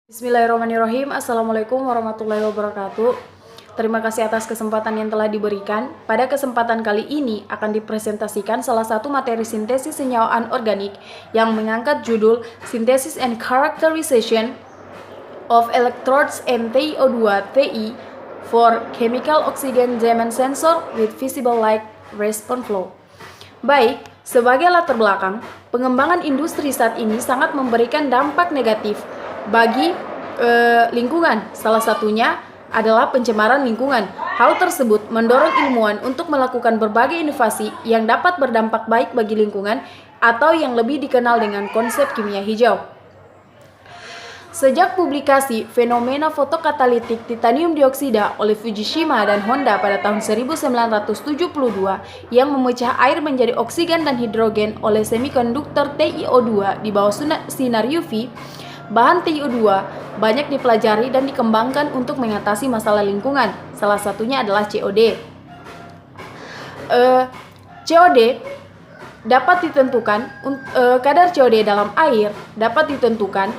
Bismillahirrahmanirrahim. Assalamualaikum warahmatullahi wabarakatuh. Terima kasih atas kesempatan yang telah diberikan. Pada kesempatan kali ini akan dipresentasikan salah satu materi sintesis senyawa anorganik yang mengangkat judul Synthesis and Characterization of Electrodes and TiO2 (TI) for Chemical Oxygen Demand Sensor with Visible Light Response Flow. Baik, sebagai latar belakang, pengembangan industri saat ini sangat memberikan dampak negatif bagi lingkungan. Salah satunya adalah pencemaran lingkungan. Hal tersebut mendorong ilmuwan untuk melakukan berbagai inovasi yang dapat berdampak baik bagi lingkungan atau yang lebih dikenal dengan konsep kimia hijau. Sejak publikasi fenomena fotokatalitik titanium dioksida oleh Fukushima dan Honda pada tahun 1972 yang memecah air menjadi oksigen dan hidrogen oleh semikonduktor TiO2 di bawah sinar UV, bahan TiO2 banyak dipelajari dan dikembangkan untuk mengatasi masalah lingkungan. Salah satunya adalah COD. COD dapat ditentukan, kadar COD dalam air dapat ditentukan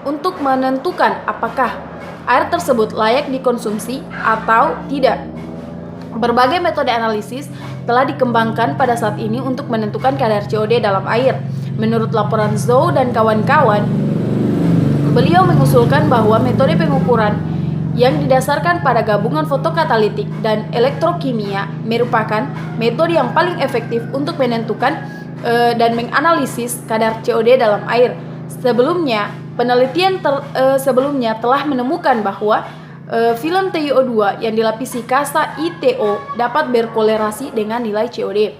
untuk menentukan apakah air tersebut layak dikonsumsi atau tidak. Berbagai metode analisis telah dikembangkan pada saat ini untuk menentukan kadar COD dalam air. Menurut laporan Zhou dan kawan-kawan, beliau mengusulkan bahwa metode pengukuran yang didasarkan pada gabungan fotokatalitik dan elektrokimia merupakan metode yang paling efektif untuk menentukan dan menganalisis kadar COD dalam air. Penelitian sebelumnya telah menemukan bahwa film TiO2 yang dilapisi kasta ITO dapat berkolerasi dengan nilai COD.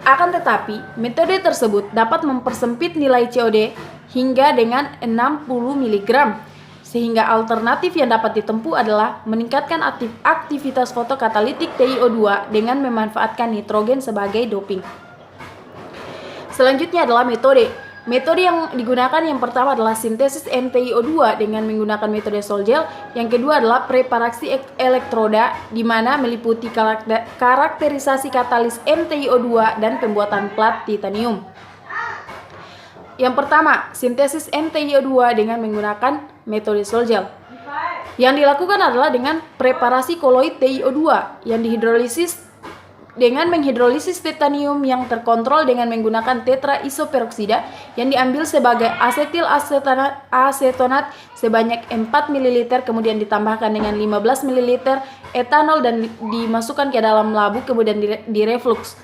Akan tetapi, metode tersebut dapat mempersempit nilai COD hingga dengan 60 mg, sehingga alternatif yang dapat ditempuh adalah meningkatkan aktivitas fotokatalitik TiO2 dengan memanfaatkan nitrogen sebagai doping. Selanjutnya adalah metode yang digunakan yang pertama adalah sintesis NTiO2 dengan menggunakan metode Sol Gel. Yang kedua adalah preparasi elektroda di mana meliputi karakterisasi katalis NTiO2 dan pembuatan plat titanium. Yang pertama, sintesis NTiO2 dengan menggunakan metode Sol Gel. Yang dilakukan adalah dengan preparasi koloid TiO2 yang dihidrolisis dengan menghidrolisis titanium yang terkontrol dengan menggunakan tetraisoperoksida yang diambil sebagai asetil asetonat sebanyak 4 ml, kemudian ditambahkan dengan 15 ml etanol dan dimasukkan ke dalam labu, kemudian direflux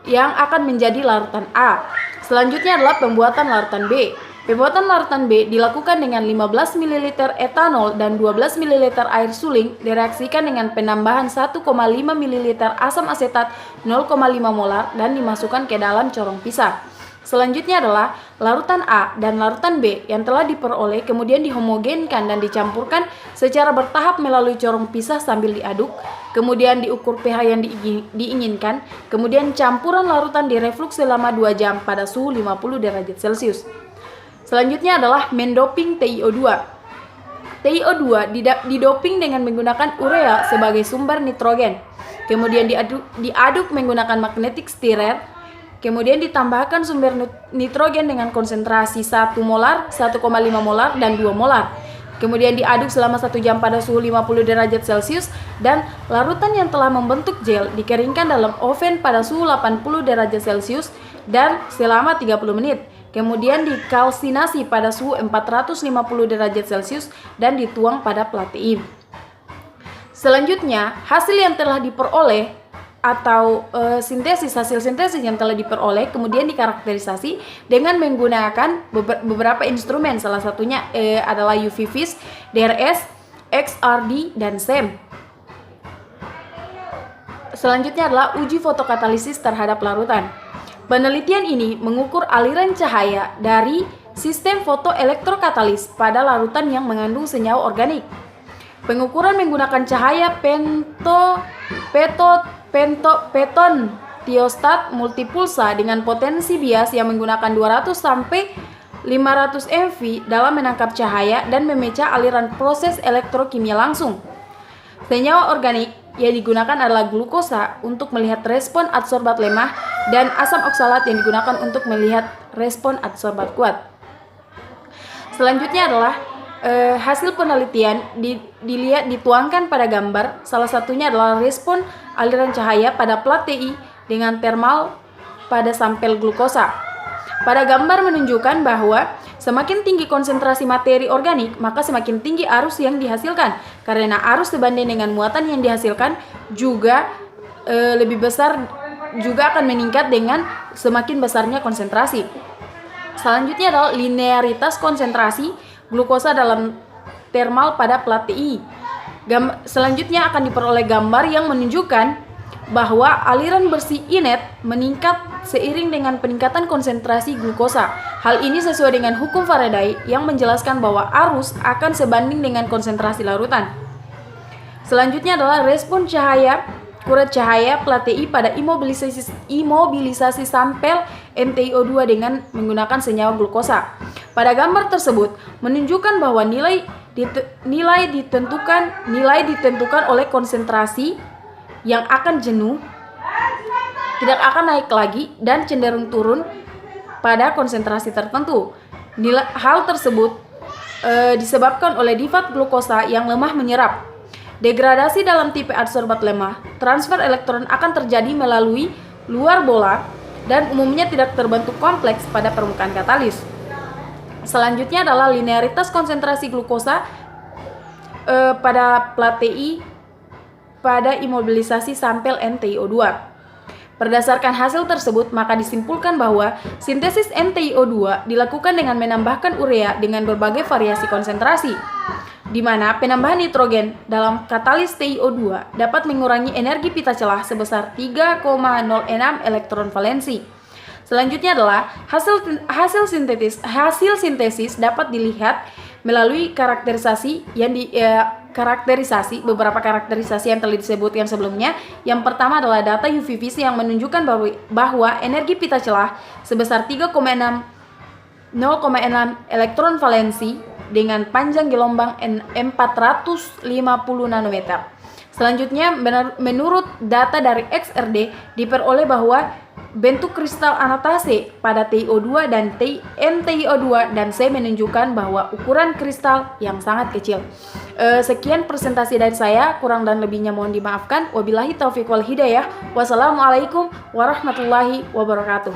yang akan menjadi larutan A. Selanjutnya adalah pembuatan larutan B. Pembuatan larutan B dilakukan dengan 15 ml etanol dan 12 ml air suling direaksikan dengan penambahan 1,5 ml asam asetat 0,5 molar dan dimasukkan ke dalam corong pisah. Selanjutnya adalah larutan A dan larutan B yang telah diperoleh kemudian dihomogenkan dan dicampurkan secara bertahap melalui corong pisah sambil diaduk, kemudian diukur pH yang diinginkan, kemudian campuran larutan direflux selama 2 jam pada suhu 50 derajat Celcius. Selanjutnya adalah mendoping TiO2. TiO2 didoping dengan menggunakan urea sebagai sumber nitrogen. Kemudian diaduk menggunakan magnetic stirrer. Kemudian ditambahkan sumber nitrogen dengan konsentrasi 1 molar, 1,5 molar, dan 2 molar. Kemudian diaduk selama 1 jam pada suhu 50 derajat Celcius dan larutan yang telah membentuk gel dikeringkan dalam oven pada suhu 80 derajat Celcius dan selama 30 menit. Kemudian dikalsinasi pada suhu 450 derajat Celcius dan dituang pada platein. Selanjutnya, hasil yang telah diperoleh atau hasil sintesis yang telah diperoleh kemudian dikarakterisasi dengan menggunakan beberapa instrumen. Salah satunya adalah UV vis, DRS, XRD, dan SEM. Selanjutnya adalah uji fotokatalisis terhadap larutan. Penelitian ini mengukur aliran cahaya dari sistem fotoelektrokatalis pada larutan yang mengandung senyawa organik. Pengukuran menggunakan cahaya pententiostat multipulsa dengan potensi bias yang menggunakan 200 sampai 500 mV dalam menangkap cahaya dan memecah aliran proses elektrokimia langsung. Senyawa organik yang digunakan adalah glukosa untuk melihat respon adsorbat lemah dan asam oksalat yang digunakan untuk melihat respon adsorbat kuat. Selanjutnya adalah hasil penelitian dituangkan pada gambar. Salah satunya adalah respon aliran cahaya pada plat TI dengan termal pada sampel glukosa. Pada gambar menunjukkan bahwa semakin tinggi konsentrasi materi organik, maka semakin tinggi arus yang dihasilkan. Karena arus sebanding dengan muatan yang dihasilkan juga lebih besar, juga akan meningkat dengan semakin besarnya konsentrasi. Selanjutnya adalah linearitas konsentrasi glukosa dalam termal pada plat TI. Selanjutnya akan diperoleh gambar yang menunjukkan bahwa aliran bersih inet meningkat seiring dengan peningkatan konsentrasi glukosa. Hal ini sesuai dengan hukum Faraday yang menjelaskan bahwa arus akan sebanding dengan konsentrasi larutan. Selanjutnya adalah respon kuret cahaya plat TI pada imobilisasi sampel NTiO2 dengan menggunakan senyawa glukosa. Pada gambar tersebut menunjukkan bahwa nilai ditentukan oleh konsentrasi yang akan jenuh, tidak akan naik lagi dan cenderung turun pada konsentrasi tertentu. Hal tersebut disebabkan oleh difat glukosa yang lemah menyerap. Degradasi dalam tipe adsorbat lemah, transfer elektron akan terjadi melalui luar bola dan umumnya tidak terbentuk kompleks pada permukaan katalis. Selanjutnya adalah linearitas konsentrasi glukosa pada plat TI pada imobilisasi sampel NTiO2. Berdasarkan hasil tersebut, maka disimpulkan bahwa sintesis NTiO2 dilakukan dengan menambahkan urea dengan berbagai variasi konsentrasi, di mana penambahan nitrogen dalam katalis TiO2 dapat mengurangi energi pita celah sebesar 3,06 elektron valensi. Selanjutnya adalah hasil sintesis dapat dilihat melalui beberapa karakterisasi yang telah disebutkan sebelumnya. Yang pertama adalah data UV Vis yang menunjukkan bahwa energi pita celah sebesar 3,06 elektron valensi dengan panjang gelombang 450 nanometer. Selanjutnya, menurut data dari XRD diperoleh bahwa bentuk kristal anatase pada TiO2 dan NTiO2 dan C menunjukkan bahwa ukuran kristal yang sangat kecil. Sekian presentasi dari saya, kurang dan lebihnya mohon dimaafkan. Wabillahi taufiq wal hidayah. Wassalamualaikum warahmatullahi wabarakatuh.